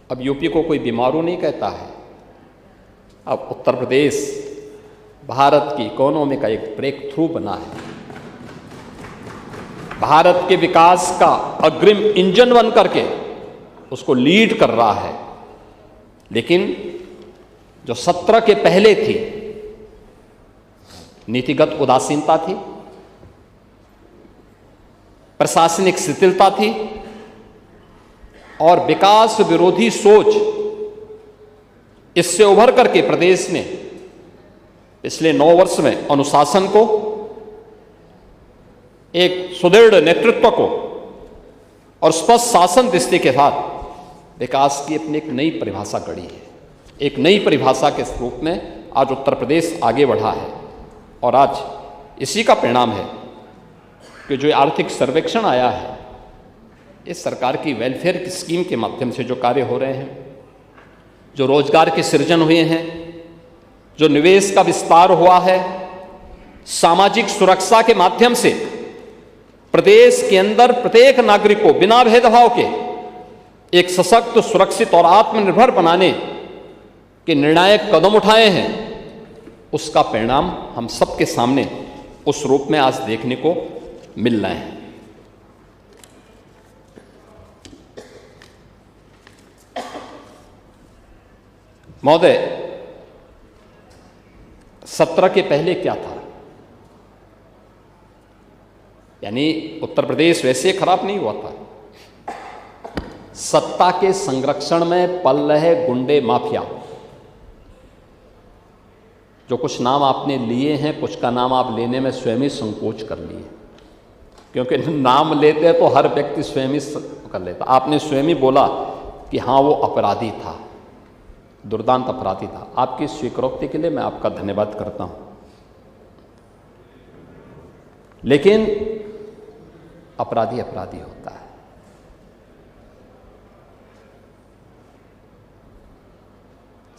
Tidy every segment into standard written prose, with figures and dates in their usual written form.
अब यूपी को कोई बीमारू नहीं कहता है। अब उत्तर प्रदेश भारत की इकोनॉमी का एक ब्रेक थ्रू बना है, भारत के विकास का अग्रिम इंजन बन करके उसको लीड कर रहा है। लेकिन जो 17 के पहले थी, नीतिगत उदासीनता थी, प्रशासनिक शिथिलता थी और विकास विरोधी सोच, इससे उभर करके प्रदेश ने पिछले 9 वर्ष में अनुशासन को, एक सुदृढ़ नेतृत्व को और स्पष्ट शासन दृष्टि के साथ विकास की अपनी एक नई परिभाषा गढ़ी है। एक नई परिभाषा के रूप में आज उत्तर प्रदेश आगे बढ़ा है और आज इसी का परिणाम है कि जो आर्थिक सर्वेक्षण आया है, इस सरकार की वेलफेयर की स्कीम के माध्यम से जो कार्य हो रहे हैं, जो रोजगार के सृजन हुए हैं, जो निवेश का विस्तार हुआ है, सामाजिक सुरक्षा के माध्यम से प्रदेश के अंदर प्रत्येक नागरिक को बिना भेदभाव के एक सशक्त, सुरक्षित और आत्मनिर्भर बनाने के निर्णायक कदम उठाए हैं, उसका परिणाम हम सबके सामने उस रूप में आज देखने को मिल रहे हैं। महोदय, 17 के पहले क्या था? यानी उत्तर प्रदेश वैसे खराब नहीं हुआ था। सत्ता के संरक्षण में पल रहे गुंडे माफिया, जो कुछ नाम आपने लिए हैं, कुछ का नाम आप लेने में स्वयं ही संकोच कर लिए, क्योंकि नाम लेते तो हर व्यक्ति स्वयं ही कर लेता। आपने स्वयं ही बोला कि हाँ वो अपराधी था, दुर्दांत अपराधी था। आपकी स्वीकृति के लिए मैं आपका धन्यवाद करता हूं। लेकिन अपराधी अपराधी होता है।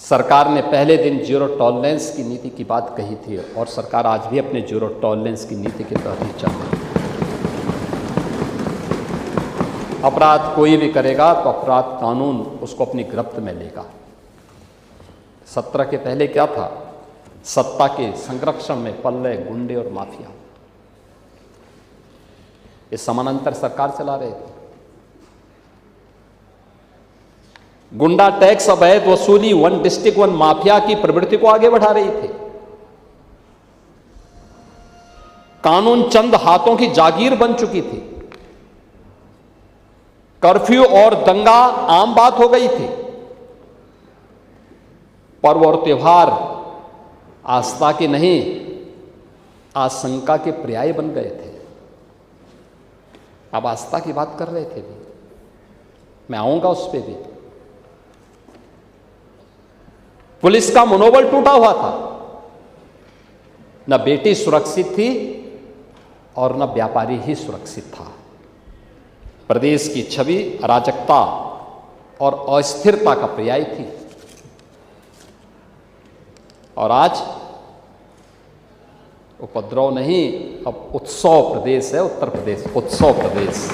सरकार ने पहले दिन जीरो टॉलरेंस की नीति की बात कही थी और सरकार आज भी अपने जीरो टॉलरेंस की नीति के तहत ही चल रही है। अपराध कोई भी करेगा तो अपराध कानून उसको अपनी गिरफ्त में लेगा। 17 के पहले क्या था? सत्ता के संरक्षण में पल रहे गुंडे और माफिया, ये समानांतर सरकार चला रहे थे। गुंडा टैक्स, अवैध वसूली, वन डिस्ट्रिक्ट वन माफिया की प्रवृत्ति को आगे बढ़ा रही थी। कानून चंद हाथों की जागीर बन चुकी थी। कर्फ्यू और दंगा आम बात हो गई थी। पर्व और त्योहार आस्था के नहीं, आशंका के पर्याय बन गए थे। अब आस्था की बात कर रहे थे भी, मैं आऊंगा उस पर भी। पुलिस का मनोबल टूटा हुआ था। न बेटी सुरक्षित थी और न व्यापारी ही सुरक्षित था। प्रदेश की छवि अराजकता और अस्थिरता का पर्याय थी। और आज उपद्रव नहीं, अब उत्सव प्रदेश है उत्तर प्रदेश, उत्सव प्रदेश।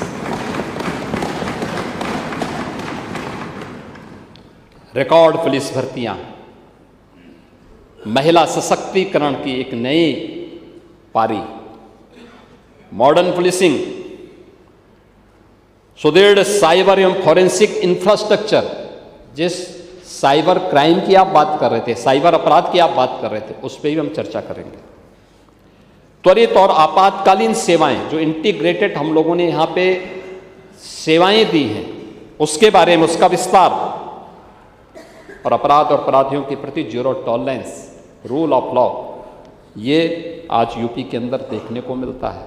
रिकॉर्ड पुलिस भर्तियां, महिला सशक्तिकरण की एक नई पारी, मॉडर्न पुलिसिंग, सुदृढ़ साइबर एवं फॉरेंसिक इंफ्रास्ट्रक्चर। जिस साइबर क्राइम की आप बात कर रहे थे, साइबर अपराध की आप बात कर रहे थे, उस पर भी हम चर्चा करेंगे। त्वरित और आपातकालीन सेवाएं, जो इंटीग्रेटेड हम लोगों ने यहाँ पे सेवाएं दी हैं, उसके बारे में, उसका विस्तार, और अपराध और अपराधियों के प्रति zero tolerance, rule of law, ये आज यूपी के अंदर देखने को मिलता है।